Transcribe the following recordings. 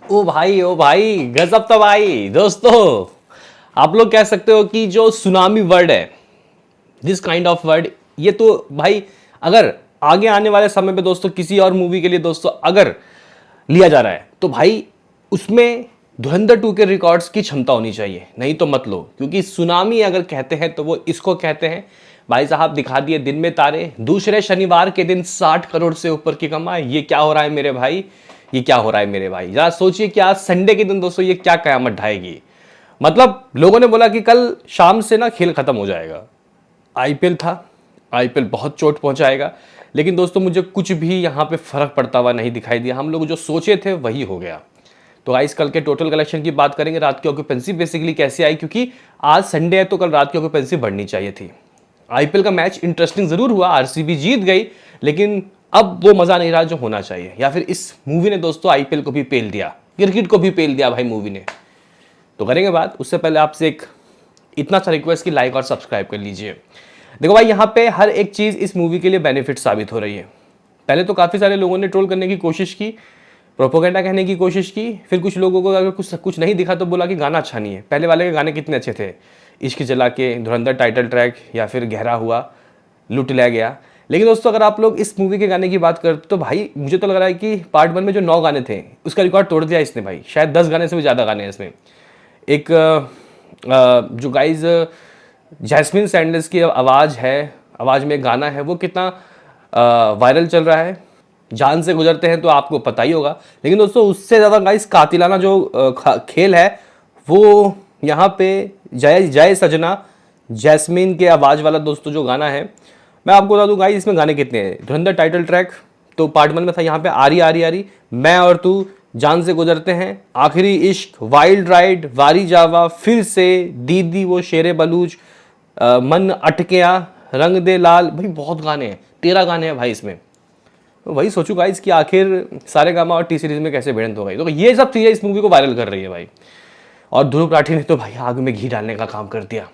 ओ भाई गजब तो भाई दोस्तों। आप लोग कह सकते हो कि जो सुनामी वर्ड है, दिस काइंड ऑफ वर्ड, ये तो भाई अगर आगे आने वाले समय में दोस्तों किसी और मूवी के लिए दोस्तों अगर लिया जा रहा है तो भाई उसमें धुरंधर 2 के रिकॉर्ड्स की क्षमता होनी चाहिए, नहीं तो मत लो। क्योंकि सुनामी अगर कहते हैं तो वो इसको कहते हैं। भाई साहब दिखा दिए दिन में तारे, दूसरे शनिवार के दिन 60 करोड़ से ऊपर की कमाई। ये क्या हो रहा है मेरे भाई, ये क्या हो रहा है मेरे भाई। जरा सोचिए कि आज संडे के दिन दोस्तों ये क्या कयामत ढाएगी। मतलब लोगों ने बोला कि कल शाम से ना खेल खत्म हो जाएगा। आईपीएल था, आईपीएल बहुत चोट पहुंचाएगा, लेकिन दोस्तों मुझे कुछ भी यहाँ पे फर्क पड़ता हुआ नहीं दिखाई दिया। हम लोग जो सोचे थे वही हो गया। तो गाइस कल के टोटल कलेक्शन की बात करेंगे, रात की ऑक्यूपेंसी बेसिकली कैसे आई, क्योंकि आज संडे है तो कल रात की ऑक्यूपेंसी बढ़नी चाहिए थी। आईपीएल का मैच इंटरेस्टिंग जरूर हुआ, आरसीबी जीत गई, लेकिन अब वो मजा नहीं रहा जो होना चाहिए। या फिर इस मूवी ने दोस्तों आईपीएल को भी पेल दिया, क्रिकेट को भी पेल दिया भाई मूवी ने। तो करेंगे बात, उससे पहले आपसे एक इतना सा रिक्वेस्ट कि लाइक और सब्सक्राइब कर लीजिए। देखो भाई यहाँ पे हर एक चीज़ इस मूवी के लिए बेनिफिट साबित हो रही है। पहले तो काफ़ी सारे लोगों ने ट्रोल करने की कोशिश की, प्रोपोगेंडा कहने की कोशिश की, फिर कुछ लोगों को अगर कुछ नहीं दिखा तो बोला कि गाना अच्छा नहीं है। पहले वाले के गाने कितने अच्छे थे, इश्क जला के, धुरंधर टाइटल ट्रैक, या फिर गहरा हुआ, लुट लिया गया। लेकिन दोस्तों अगर आप लोग इस मूवी के गाने की बात करते तो भाई मुझे तो लग रहा है कि पार्ट 1 में जो 9 गाने थे उसका रिकॉर्ड तोड़ दिया इसने भाई। शायद 10 गाने से भी ज़्यादा गाने हैं इसमें। एक जो गाइज जैस्मिन सैंडल्स की आवाज़ है, आवाज़ में गाना है, वो कितना वायरल चल रहा है। जान से गुजरते हैं तो आपको पता ही होगा। लेकिन दोस्तों उससे ज़्यादा गाइस कातिलाना जो खेल है वो यहाँ पे जय जय सजना, जैस्मिन के आवाज़ वाला दोस्तों जो गाना है, मैं आपको बता दूँ गाइस इसमें गाने कितने हैं। धुरंधर टाइटल ट्रैक तो पार्ट 1 में था, यहाँ पे आरी आरी आरी, मैं और तू, जान से गुजरते हैं, आखिरी इश्क, वाइल्ड राइड, वारी जावा, फिर से, दीदी वो शेरे बलूच, मन अटकिया, रंग दे लाल। भाई बहुत गाने हैं, 13 गाने हैं भाई इसमें। तो वही सोचू गाइस कि आखिर सारे गामा और टी सीरीज में कैसे भिड़ंत हो गई। तो ये सब चीज़ें इस मूवी को वायरल कर रही है भाई। और ध्रुव राठी ने तो भाई आग में घी डालने का काम कर दिया।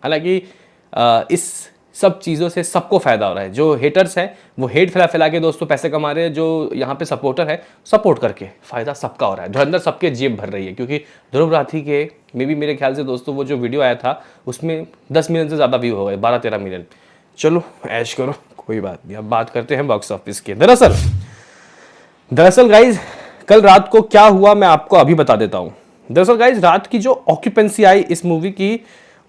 हालांकि इस सब चीज़ों से सबको फ़ायदा हो रहा है। जो हेटर्स हैं वो हेट फैला फैला के दोस्तों पैसे कमा रहे हैं, जो यहाँ पे सपोर्टर है सपोर्ट करके फ़ायदा सबका हो रहा है। धुरंधर सबके जेब भर रही है, क्योंकि ध्रुव राठी के मे भी मेरे ख्याल से दोस्तों वो जो वीडियो आया था उसमें 10 मिलियन से ज़्यादा व्यू हो गए, 12-13 मिलियन। चलो ऐश करो, कोई बात नहीं। अब बात करते हैं बॉक्स ऑफिस के। दरअसल गाइज कल रात को क्या हुआ मैं आपको अभी बता देता हूँ। दरअसल गाइज रात की जो ऑक्यूपेंसी आई इस मूवी की,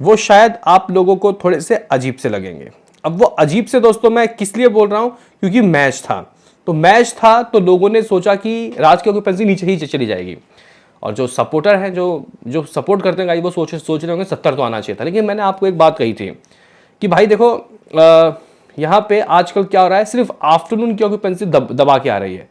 वो शायद आप लोगों को थोड़े से अजीब से लगेंगे। अब वो अजीब से दोस्तों मैं किस लिए बोल रहा हूँ, क्योंकि मैच था। तो मैच था तो लोगों ने सोचा कि रात की ऑक्यूपेंसी नीचे ही चली जाएगी। और जो सपोर्टर हैं, जो सपोर्ट करते हैं गाइज, वो सोच रहे होंगे 70 तो आना चाहिए था। लेकिन मैंने आपको एक बात कही थी कि भाई देखो यहाँ पे आजकल क्या हो रहा है, सिर्फ आफ्टरनून की ऑक्यूपेंसी दबा के आ रही है।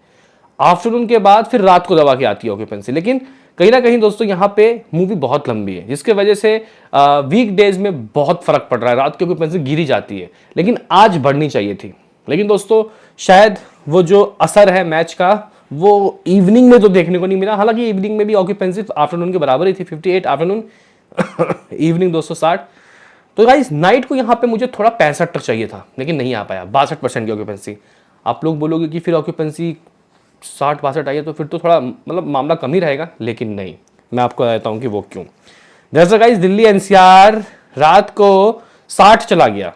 आफ्टरनून के बाद फिर रात को दबा के आती है ऑक्यूपेंसी। लेकिन कहीं ना कहीं दोस्तों यहाँ पे मूवी बहुत लंबी है, जिसके वजह से वीक डेज में बहुत फर्क पड़ रहा है, रात की ऑक्यूपेंसी गिरी जाती है। लेकिन आज बढ़नी चाहिए थी। लेकिन दोस्तों शायद वो जो असर है मैच का वो इवनिंग में तो देखने को नहीं मिला। हालांकि इवनिंग में भी ऑक्यूपेंसी आफ्टरनून के बराबर ही थी, 58 आफ्टरनून इवनिंग दोस्तों 60। तो गाइस नाइट को यहाँ पे मुझे थोड़ा 65 तक चाहिए था, लेकिन नहीं आ पाया। 62% की ऑक्यूपेंसी। आप लोग बोलोगे कि फिर ऑक्यूपेंसी 60-62 आई है तो फिर तो थोड़ा मतलब मामला कम ही रहेगा, लेकिन नहीं। मैं आपको बताता हूँ कि वो क्यों। दरअसल गाइस दिल्ली एनसीआर रात को 60 चला गया,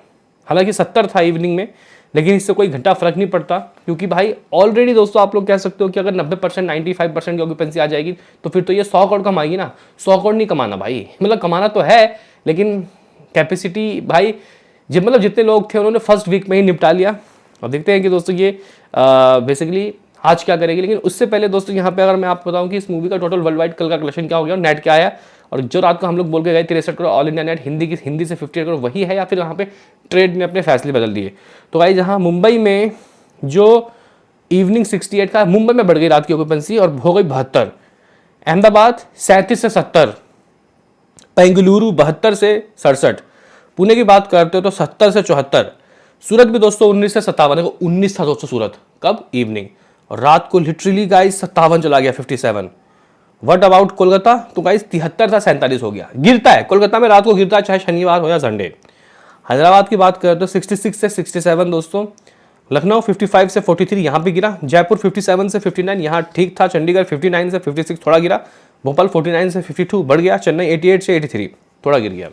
हालांकि 70 था इवनिंग में, लेकिन इससे कोई घंटा फर्क नहीं पड़ता। क्योंकि भाई ऑलरेडी दोस्तों आप लोग कह सकते हो कि अगर 90% 95% की ऑक्यूपेंसी आ जाएगी तो फिर तो ये 100 करोड़ कमाएगी ना। 100 करोड़ नहीं कमाना भाई, मतलब कमाना तो है, लेकिन कैपेसिटी भाई जब मतलब जितने लोग थे उन्होंने फर्स्ट वीक में ही निपटा लिया। और देखते हैं कि दोस्तों ये बेसिकली आज क्या करेगी। लेकिन उससे पहले दोस्तों यहाँ पे अगर मैं आपको बताऊँ कि इस मूवी का टोटल वर्ल्ड वाइड कल का कलेक्शन क्या हो गया, नेट क्या आया, और जो रात को हम लोग बोल के गए 63 crore all India net Hindi से 58 करोड़ वही है, या फिर यहाँ पे ट्रेड ने अपने फैसले बदल दिए। तो भाई जहाँ मुंबई में जो इवनिंग 68 का, मुंबई में बढ़ गई रात की ऑक्यूपेंसी और हो गई 72, अहमदाबाद 37 से 70, बेंगलुरु 72 से 67, पुणे की बात करते हो तो 70 से 74, सूरत भी दोस्तों 19 से 57। देखो 19 था दोस्तों सूरत, कब, इवनिंग। और रात को लिटरली गाइस 57 चला गया, 57। व्हाट अबाउट कोलकाता, तो गाइस 73 था 47 हो गया। गिरता है कोलकाता में रात को, गिरता है चाहे शनिवार हो या संडे। हैदराबाद की बात करते हो 66 से 67 दोस्तों, लखनऊ 55 से 43 यहाँ पे गिरा, जयपुर 57 से 59 यहाँ ठीक था, चंडीगढ़ 59 से 56 थोड़ा गिरा, भोपाल 49 से 52 बढ़ गया, चेन्नई 88 से 83 थोड़ा गिर गया।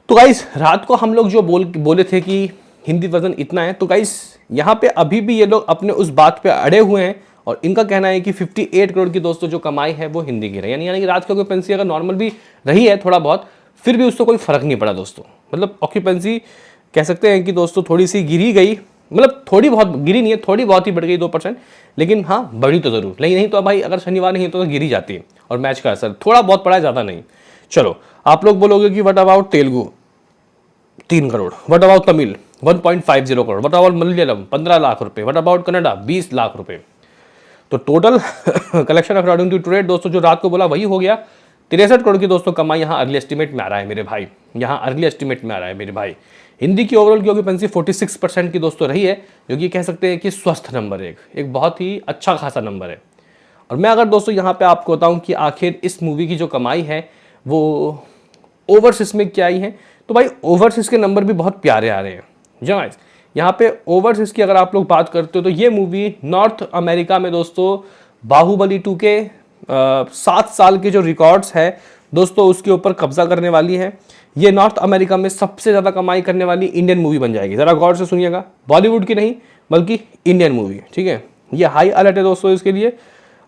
तो गाइस रात को हम लोग जो बोले थे कि हिंदी वर्जन इतना है, तो गाइस यहाँ पे अभी भी ये लोग अपने उस बात पे अड़े हुए हैं और इनका कहना है कि 58 करोड़ की दोस्तों जो कमाई है वो हिंदी की रही, यानी कि रात की ऑक्यूपेंसी अगर नॉर्मल भी रही है थोड़ा बहुत, फिर भी उससे कोई फर्क नहीं पड़ा दोस्तों। मतलब ऑक्यूपेंसी कह सकते हैं कि दोस्तों थोड़ी सी गिरी गई, मतलब थोड़ी बहुत गिरी नहीं है, थोड़ी बहुत ही बढ़ गई 2%, लेकिन हाँ बढ़ी तो जरूर नहीं तो भाई अगर शनिवार नहीं तो गिरी जाती है। और मैच का असर थोड़ा बहुत पड़ा है, ज़्यादा नहीं। चलो आप लोग बोलोगे कि what about Telugu 3 crore, what about Tamil 1.50 crore, what about Malayalam 15 lakh रुपए, व्हाट अबाउट कन्नडा 20 लाख रुपए। तो total collection according to trade दोस्तों जो रात को बोला वही हो गया 63 करोड़ की दोस्तों कमाई यहाँ अर्ली एस्टिमेट में आ रहा है मेरे भाई, यहाँ अर्ली एस्टिमेट में आ रहा है मेरे भाई। हिंदी की ओवरऑल की ऑक्यूपेंसी 46% की दोस्तों रही है, जो कि कह सकते हैं कि स्वस्थ नंबर है, एक बहुत ही अच्छा खासा नंबर है। और मैं अगर दोस्तों यहाँ पे आपको बताऊँ कि आखिर इस मूवी की जो कमाई है वो ओवरसीज में क्या आई है, तो भाई ओवरसीज के नंबर भी बहुत प्यारे आ रहे हैं। जहाँ यहाँ पे ओवरसीज की अगर आप लोग बात करते हो तो ये मूवी नॉर्थ अमेरिका में दोस्तों बाहुबली 2 के 7 साल के जो रिकॉर्ड्स है दोस्तों उसके ऊपर कब्जा करने वाली है। ये नॉर्थ अमेरिका में सबसे ज़्यादा कमाई करने वाली इंडियन मूवी बन जाएगी। ज़रा गौर से सुनिएगा, बॉलीवुड की नहीं बल्कि इंडियन मूवी, ठीक है। ये हाई अलर्ट है दोस्तों इसके लिए।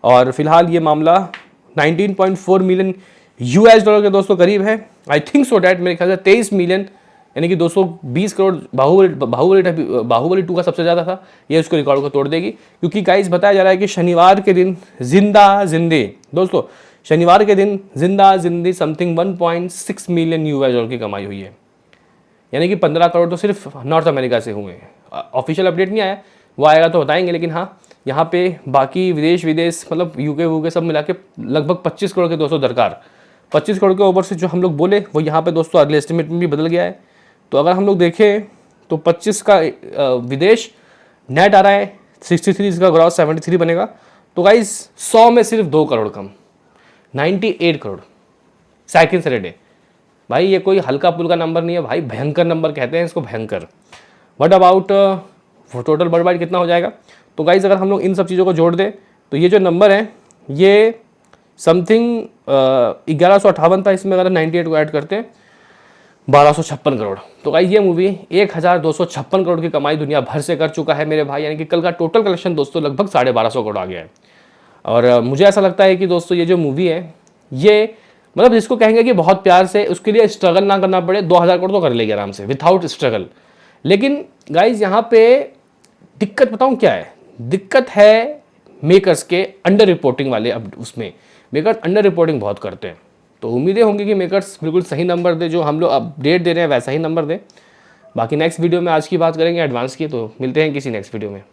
और फिलहाल ये मामला 19.4 मिलियन US डॉलर के दोस्तों करीब है। आई थिंक सो डैट मेरे ख्याल से 23 मिलियन यानी कि 220 करोड़ बाहुबली 2 का सबसे ज़्यादा था। ये उसको रिकॉर्ड को तोड़ देगी, क्योंकि गाइस बताया जा रहा है कि शनिवार के दिन जिंदी दोस्तों शनिवार के दिन जिंदी समथिंग 1.6 मिलियन US डॉलर की कमाई हुई है, यानी कि 15 करोड़ तो सिर्फ नॉर्थ अमेरिका से हुए हैं। ऑफिशियल अपडेट नहीं आया, वो आएगा तो बताएंगे, लेकिन हाँ यहाँ पे बाकी विदेश मतलब यूके वूके सब मिला के लगभग 25 करोड़ के दोस्तों दरकार 25 करोड़ के ऊपर से जो हम लोग बोले वो यहाँ पे दोस्तों अर्ली एस्टिमेट में भी बदल गया है। तो अगर हम लोग देखें तो 25 का विदेश नेट आ रहा है 63, इसका ग्रॉस 73 बनेगा। तो गाइस 100 में सिर्फ 2 करोड़ कम 98 करोड़ सेकंड सैटरडे। भाई ये कोई हल्का पुल्का नंबर नहीं है भाई, भयंकर नंबर कहते हैं इसको, भयंकर। What about total world wide कितना हो जाएगा? तो गाइस अगर हम लोग इन सब चीज़ों को जोड़ दें तो ये जो नंबर है ये समथिंग 1158 था, इसमें अगर 98 को ऐड करते हैं 1256 करोड़। तो गाइस ये मूवी 1256 करोड़ की कमाई दुनिया भर से कर चुका है मेरे भाई, यानी कि कल का टोटल कलेक्शन दोस्तों लगभग 1250 करोड़ आ गया है। और मुझे ऐसा लगता है कि दोस्तों ये जो मूवी है ये मतलब जिसको कहेंगे कि बहुत प्यार से उसके लिए स्ट्रगल ना करना पड़े, 2000 करोड़ तो कर लेगी आराम से विथआउट स्ट्रगल। लेकिन गाइज यहाँ पे दिक्कत बताऊँ क्या है? दिक्कत है मेकर्स के अंडर रिपोर्टिंग वाले। अब उसमें मेकर्स अंडर रिपोर्टिंग बहुत करते हैं, तो उम्मीदें होंगी कि मेकर्स बिल्कुल सही नंबर दे, जो हम लोग अपडेट दे रहे हैं वैसा ही नंबर दे। बाकी नेक्स्ट वीडियो में आज की बात करेंगे एडवांस की, तो मिलते हैं किसी नेक्स्ट वीडियो में।